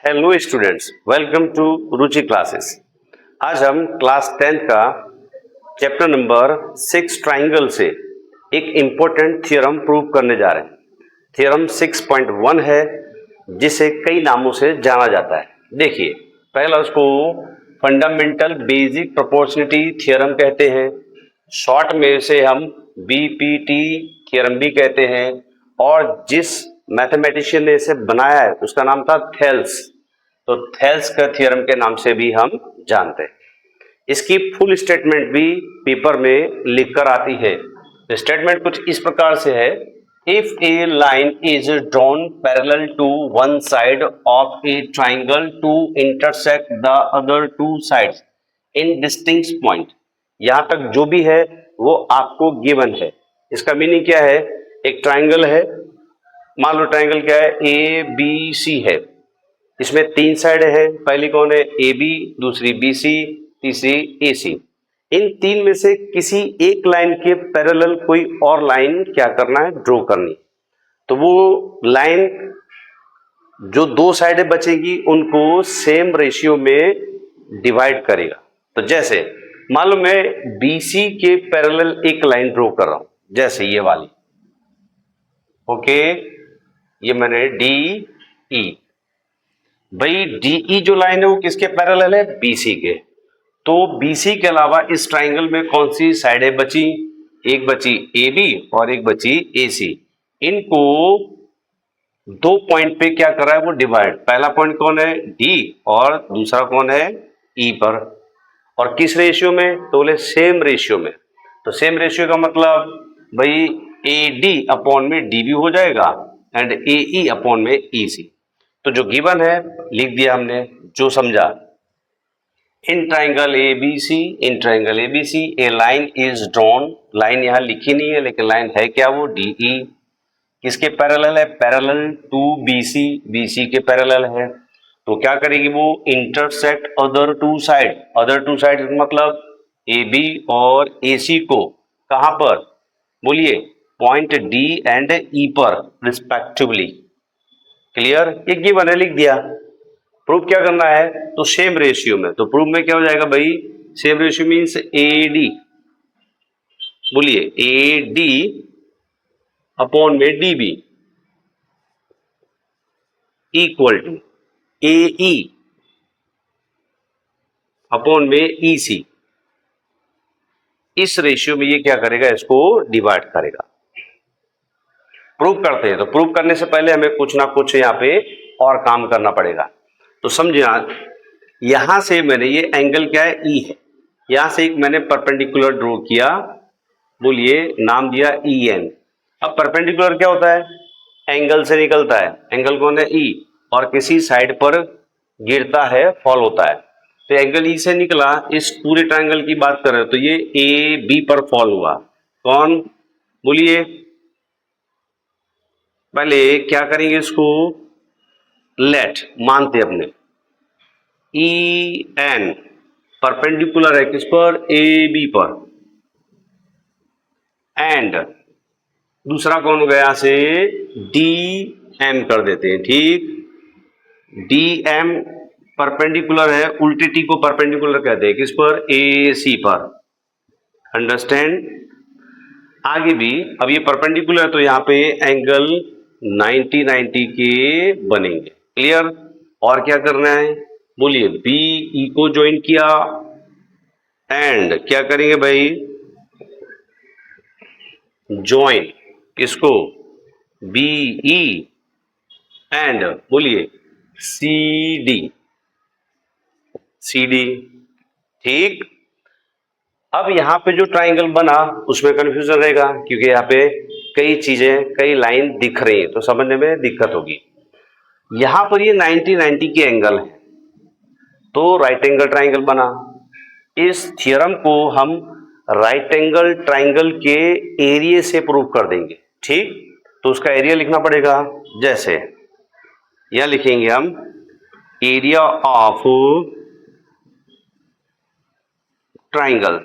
Hello students, welcome to Ruchi classes. आज हम class 10 का चैप्टर नंबर 6 ट्राइंगल से एक इम्पोर्टेंट थ्योरम प्रूव करने जा रहे हैं। थ्योरम 6.1 है जिसे कई नामों से जाना जाता है। देखिए, पहला उसको फंडामेंटल बेसिक प्रोपोर्शनलिटी थ्योरम कहते हैं, शॉर्ट में इसे हम बीपीटी थ्योरम भी कहते हैं, और जिस मैथमेटिशियन ने इसे बनाया है उसका नाम था थेल्स। तो थेल्स का थ्योरम के नाम से भी हम जानते हैं। इसकी फुल स्टेटमेंट भी पेपर में लिखकर आती है। स्टेटमेंट कुछ इस प्रकार से है, if a line is drawn parallel to one side of a triangle to intersect the other two sides in distinct point. यहां तक जो भी है वो आपको गिवन है। इसका मीनिंग क्या है? एक ट्राइंगल है, मान लो ट्राइंगल क्या है, ए बी सी है। इसमें तीन साइड है, पहली कौन है? ए बी, दूसरी बी सी, तीसरी ए सी। इन तीन में से किसी एक लाइन के पैरेलल कोई और लाइन क्या करना है? ड्रॉ करनी। तो वो लाइन जो दो साइडें बचेगी उनको सेम रेशियो में डिवाइड करेगा। तो जैसे मान लो मैं बी सी के पैरेलल एक लाइन ड्रॉ कर रहा हूं, जैसे ये वाली। ओके, ये मैंने डी ई। भाई डीई जो लाइन है वो किसके पैरेलल है? बीसी के। तो बीसी के अलावा इस ट्राइंगल में कौन सी साइडें बची? एक बची ए बी और एक बची ए सी। इनको दो पॉइंट पे क्या कर रहा है वो? डिवाइड। पहला पॉइंट कौन है? डी, और दूसरा कौन है? ई पर। और किस रेशियो में? तो बोले सेम रेशियो में। तो सेम रेशियो का मतलब भाई ए डी अपॉन में डी बी हो जाएगा एंड ए ई अपॉन में ई सी। तो जो गिवन है लिख दिया हमने, जो समझा। In triangle A B C, in triangle A B C a line is drawn. Line यहां लिखी नहीं है लेकिन लाइन है क्या? वो डी ई। किसके पैरेलल है? Parallel to B C, B C के पैरेलल है। तो क्या करेगी वो? Intersect other two side. Other two side मतलब ए बी और ए सी को कहां पर? बोलिए, पॉइंट डी एंड ई पर रिस्पेक्टिवली। क्लियर? ये गिवन है, लिख दिया। प्रूफ क्या करना है? तो सेम रेशियो में। तो प्रूफ में क्या हो जाएगा भाई? Same ratio means A D. बोलिए, ए डी अपॉन में D B equal to A E upon में ई सी। इस रेशियो में ये क्या करेगा? इसको डिवाइड करेगा। प्रूफ करते हैं। तो प्रूफ करने से पहले हमें कुछ ना कुछ यहाँ पे और काम करना पड़ेगा। तो समझिए, यहां से मैंने ये एंगल क्या है? ई है। यहां से एक मैंने परपेंडिकुलर ड्रॉ किया, बोलिए नाम दिया ई एन। अब परपेंडिकुलर क्या होता है? एंगल से निकलता है। एंगल कौन है? ई, और किसी साइड पर गिरता है, फॉल होता है। तो एंगल ई से निकला। इस पूरे ट्रायंगल की बात करें तो ये ए बी पर फॉल हुआ। कौन? बोलिए, पहले क्या करेंगे? इसको लेट मानते अपने ई एन परपेंडिकुलर है किस पर? ए बी पर। एंड दूसरा कौन हो गया? से डी एम कर देते हैं। ठीक, डी एम परपेंडिकुलर है, उल्टे टी को परपेंडिकुलर कहते हैं किस पर? ए सी पर। अंडरस्टैंड? आगे भी अब ये परपेंडिकुलर है तो यहाँ पे एंगल 90-90 के बनेंगे। क्लियर? और क्या करना है? बोलिए, बी ई को ज्वाइन किया एंड क्या करेंगे भाई? ज्वाइन किसको? बी ई एंड बोलिए सी डी। C D. ठीक। अब यहाँ पे जो ट्राइंगल बना उसमें कंफ्यूजन रहेगा क्योंकि यहाँ पे कई चीजें, कई लाइन दिख रही है तो समझने में दिक्कत होगी। यहां पर ये 90-90 के एंगल है तो राइट एंगल ट्राइंगल बना। इस थ्योरम को हम राइट एंगल ट्राइंगल के एरिया से प्रूव कर देंगे। ठीक, तो उसका एरिया लिखना पड़ेगा। जैसे यहां लिखेंगे हम area of triangle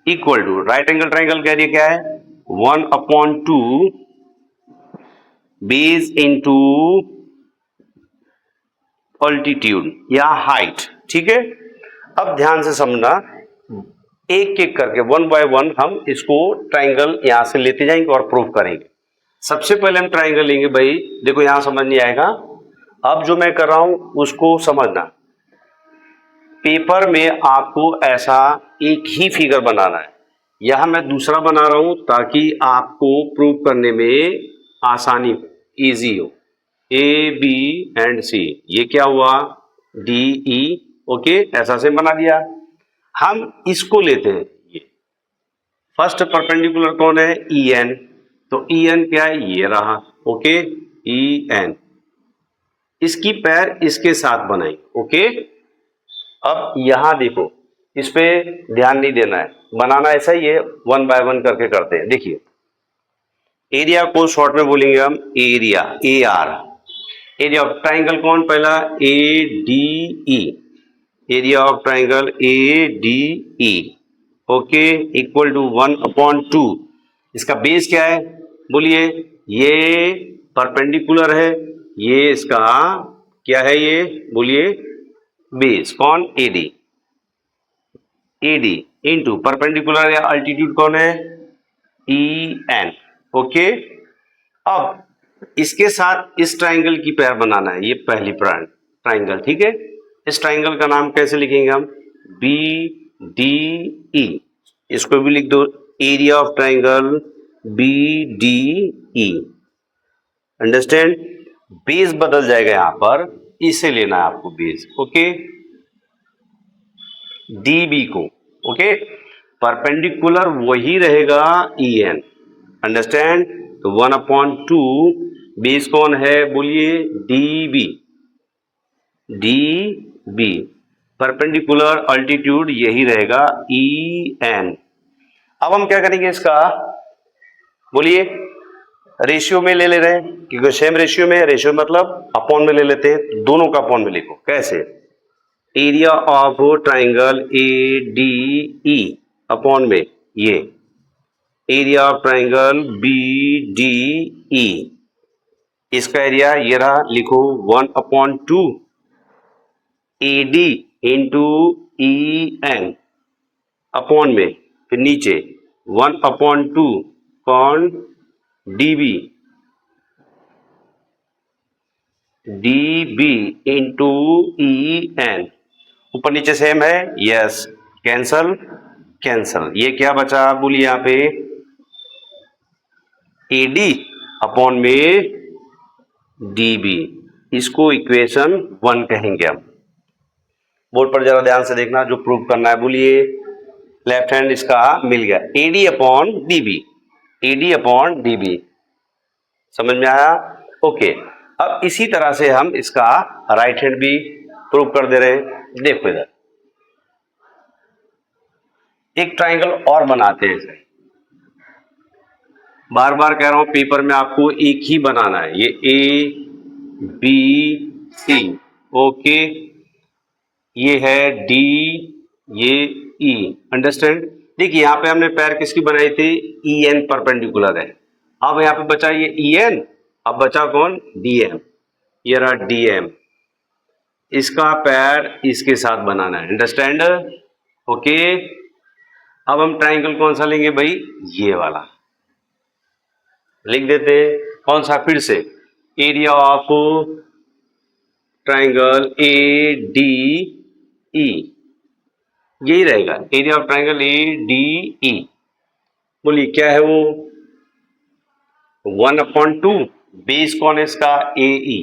equal to, right angle triangle का एरिया क्या है? 1/2 बेस इंटू अल्टीट्यूड या हाइट, ठीक है। अब ध्यान से समझना, एक एक करके वन बाय वन हम इसको ट्राइंगल यहां से लेते जाएंगे और प्रूव करेंगे। सबसे पहले हम ट्राइंगल लेंगे भाई, देखो यहां समझ नहीं आएगा, अब जो मैं कर रहा हूं उसको समझना। पेपर में आपको ऐसा एक ही फिगर बनाना है, यहां मैं दूसरा बना रहा हूं ताकि आपको प्रूव करने में आसानी हो, इजी हो। ए बी एंड सी, ये क्या हुआ, डी ई, ओके, ऐसा से बना दिया। हम इसको लेते हैं, ये फर्स्ट परपेंडिकुलर कौन है, ई एन, तो ई एन क्या है, ये रहा, ओके, ई एन, इसकी पैर इसके साथ बनाई, ओके। अब यहां देखो, इस पे ध्यान नहीं देना है, बनाना ऐसा ही है, वन बाय वन करके करते हैं। देखिए एरिया को शॉर्ट में बोलेंगे हम area, A R, area of triangle कौन, पहला A D E, area of triangle A D E, okay, equal to 1/2। इसका बेस क्या है, बोलिए, ये परपेंडिकुलर है, ये इसका क्या है, ये बोलिए बेस, कौन, एडी, एडी इंटू परपेंडिकुलर या अल्टीट्यूड कौन है, ई एन, ओके। अब इसके साथ इस ट्राइंगल की पैर बनाना है, ये पहली ट्राइंगल, ठीक है। इस ट्राइंगल का नाम कैसे लिखेंगे हम, बी डी ई, इसको भी लिख दो, area of triangle B D E, understand. Base बदल जाएगा यहां पर, इसे लेना है आपको बेस, ओके, डी बी को, ओके, परपेंडिकुलर वही रहेगा ई एन, अंडरस्टैंड। तो 1/2 बेस कौन है, बोलिए D B, D B, perpendicular altitude यही रहेगा ई एन। अब हम क्या करेंगे इसका, बोलिए रेशियो में ले रहे हैं क्योंकि सेम रेशियो में, रेशियो मतलब अपॉन में ले लेते हैं, दोनों का अपॉन में लिखो, कैसे, area of triangle A D E upon में ये area of triangle B D E, इसका एरिया ये रहा, लिखो 1/2 A D into E N upon में, फिर नीचे 1/2 कौन, D B, D B into E N, ऊपर नीचे सेम है, यस, कैंसल कैंसल, ये क्या बचा, बोलिए यहां पे एडी अपॉन में डीबी, इसको इक्वेशन 1 कहेंगे हम। बोर्ड पर जरा ध्यान से देखना, जो प्रूव करना है, बोलिए लेफ्ट हैंड इसका मिल गया, A D upon D B, A D upon D B, समझ में आया, ओके। अब इसी तरह से हम इसका राइट हैंड भी प्रूव कर दे रहे हैं। देखो इधर एक ट्राइंगल और बनाते हैं, बार बार कह रहा हूं पेपर में आपको एक ही बनाना है, ये ए बी सी, ओके, ये है डी, ये ई, अंडरस्टैंड। देखिए यहां पे हमने पैर किसकी बनाई थी, ई एन परपेंडिकुलर है, अब यहां पे बचा ये ई एन, अब बचा कौन, डी एम, ये रहा डी एम, इसका पैर इसके साथ बनाना है, अंडरस्टैंड, ओके। अब हम ट्राइंगल कौन सा लेंगे भाई, ये वाला लिख देते, कौन सा, फिर से area of triangle A D ई, यही रहेगा, area of triangle A D ई, बोलिए क्या है वो, 1/2 बेस कौन है इसका, ए ई,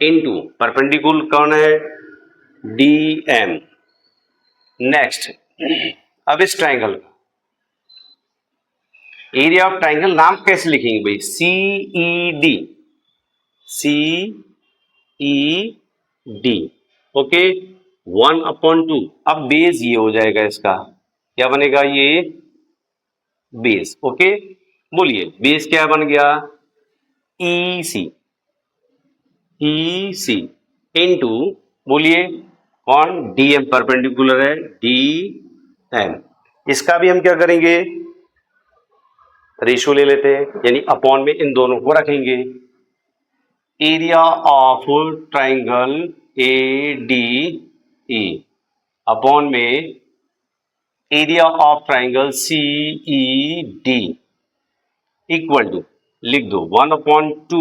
इंटू परपेंडिकुलर कौन है, डी एम। नेक्स्ट, अब इस ट्राइंगल का एरिया ऑफ ट्राइंगल नाम कैसे लिखेंगे भाई, सी ई डी, सी ई डी, ओके, 1/2, अब बेस ये हो जाएगा, इसका क्या बनेगा, ये बेस, ओके, बोलिए बेस क्या बन गया, ई सी, ई सी इंटू, बोलिए कौन, डी एम परपेंडिकुलर है, डी एम, इसका भी हम क्या करेंगे, रेशियो ले लेते हैं, यानी अपॉन में इन दोनों को रखेंगे, area of triangle A D E upon में area of triangle C E D equal to, लिख दो 1/2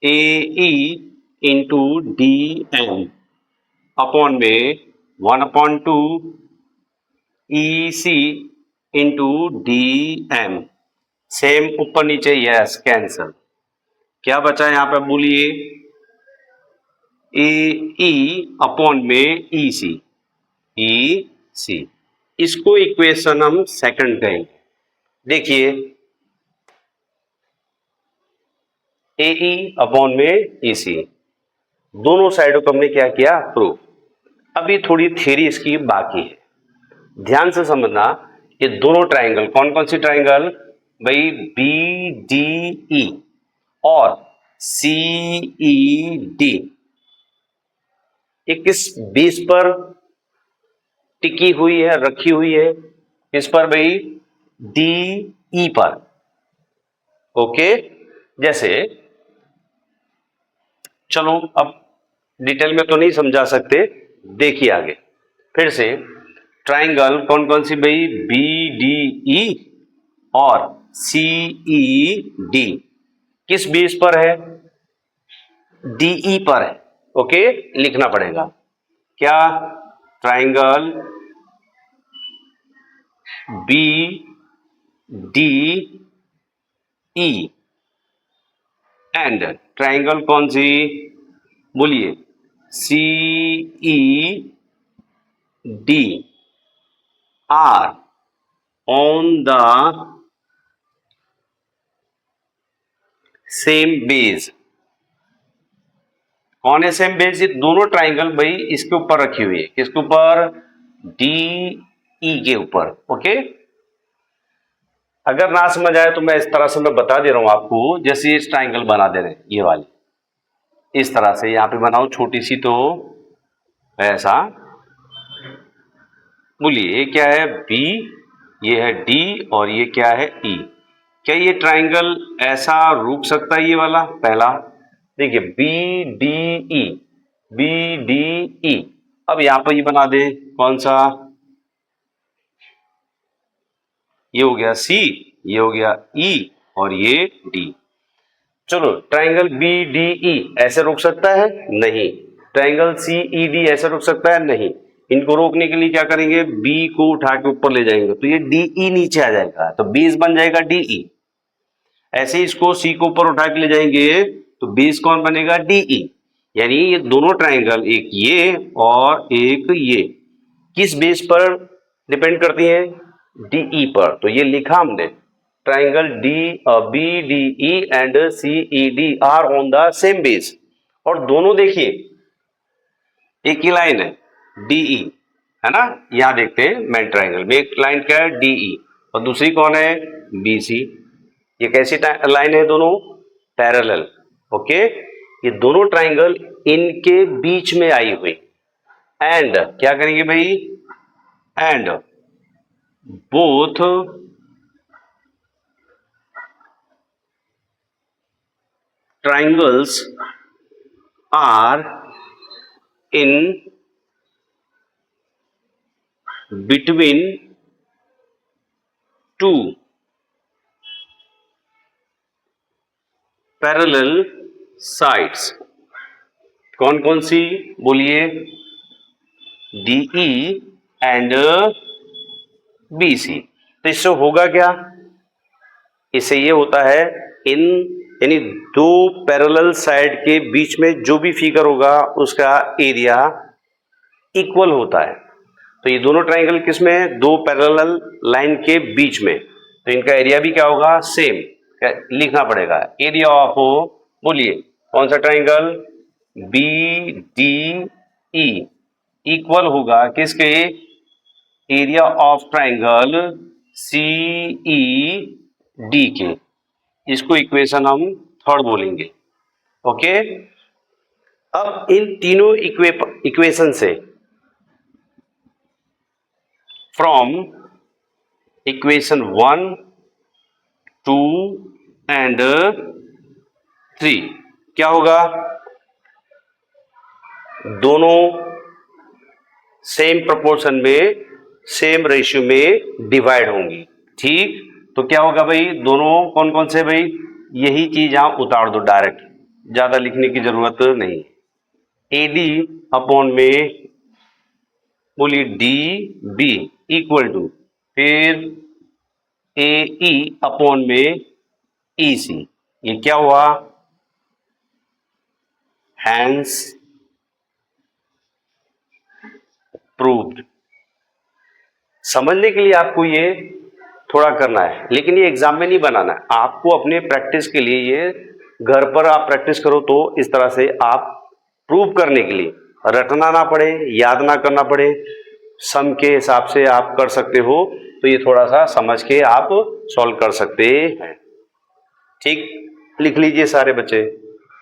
A E into D M upon में 1/2 E C into D M. Same ऊपर नीचे यस कैंसल। क्या बचा यहां पे बोलिए, ए ई अपॉन में ई सी, ई सी। इसको इक्वेशन हम सेकंड कहेंगे। देखिए ए ई अपॉन में ई सी, दोनों साइडों को हमने क्या किया, प्रूफ। अभी थोड़ी थ्योरी इसकी बाकी है, ध्यान से समझना। ये दोनों ट्राइंगल कौन कौन सी ट्राइंगल भाई, बी डी ई और सी ई डी, ये किस बेस पर टिकी हुई है, रखी हुई है, किस पर भाई, डी ई पर। ओके, जैसे चलो अब डिटेल में तो नहीं समझा सकते, देखिए आगे फिर से। ट्राइंगल कौन कौन सी भाई, बी डी ई और सी ई डी किस बेस पर है, डीई पर है। ओके, लिखना पड़ेगा क्या, triangle B D E and triangle कौन सी बोलिए, C E D are on the same base. कौन है सेम बेस, ये दोनों ट्राइंगल भाई इसके ऊपर रखी हुई है, किसके ऊपर, डी ई के ऊपर। ओके, अगर ना समझ आए तो मैं इस तरह से मैं बता दे रहा हूं आपको, जैसे ये ट्राइंगल बना दे रहे हैं ये वाली, इस तरह से यहां पे बनाओ छोटी सी, तो ऐसा बोलिए ये क्या है, बी, ये है डी और ये क्या है, ई। क्या ये ट्राइंगल ऐसा रुक सकता है, ये वाला पहला, देखिए B D E, B D E. अब यहां पर ये बना दे कौन सा, ये हो गया सी, ये हो गया ई और ये डी। चलो ट्राइंगल बी डी ई ऐसे रुक सकता है, नहीं। ट्राइंगल सी ई डी ऐसे रुक सकता है, नहीं। इनको रोकने के लिए क्या करेंगे, बी को उठा के ऊपर ले जाएंगे तो ये डी ई नीचे आ जाएगा, तो बेस बन जाएगा डी ई। ऐसे ही इसको सी को ऊपर उठा के ले जाएंगे तो बेस कौन बनेगा, डी ई। यानी ये दोनों ट्राइंगल, एक ये और एक ये, किस बेस पर डिपेंड करती है, डी ई पर। तो ये लिखा हमने, triangle D B D E and C E D are on the same base. और दोनों देखिए एक ही लाइन है, डीई है ना। यहां देखते हैं मेन ट्राइंगल में एक लाइन क्या है, डीई, और दूसरी कौन है, बीसी। ये कैसी लाइन है, दोनों पैरेलल। ओके, ये दोनों ट्राइंगल इनके बीच में आई हुई। एंड क्या करेंगे भाई, and both triangles are in between two parallel sides। कौन कौन सी बोलिए, DE एंड BC। तो इससे होगा क्या, इससे ये होता है, इन यानी दो पैरेलल साइड के बीच में जो भी फिगर होगा उसका एरिया इक्वल होता है। तो ये दोनों ट्राइंगल किस में है, दो पैरेलल लाइन के बीच में, तो इनका एरिया भी क्या होगा, सेम। लिखना पड़ेगा एरिया ऑफ, बोलिए कौन सा triangle, B D E equal होगा किसके, area of triangle C E D के। इसको इक्वेशन हम थर्ड बोलेंगे। ओके, अब इन तीनों इक्वेशन से, फ्रॉम इक्वेशन 1, 2 एंड 3, क्या होगा, दोनों सेम प्रोपोर्शन में, सेम रेशियो में डिवाइड होंगी। ठीक, तो क्या होगा भाई, दोनों कौन कौन से भाई, यही चीज यहां उतार दो डायरेक्ट, ज्यादा लिखने की जरूरत नहीं। AD अपॉन में बोलिए DB इक्वल टू फिर AE अपॉन में EC। ये क्या हुआ, हैंस प्रूव्ड। समझने के लिए आपको ये थोड़ा करना है, लेकिन ये एग्जाम में नहीं बनाना है, आपको अपने प्रैक्टिस के लिए, ये घर पर आप प्रैक्टिस करो तो इस तरह से आप प्रूव करने के लिए रटना ना पड़े, याद ना करना पड़े, सम के हिसाब से आप कर सकते हो, तो ये थोड़ा सा समझ के आप सॉल्व कर सकते हैं। ठीक, लिख लीजिए सारे बच्चे।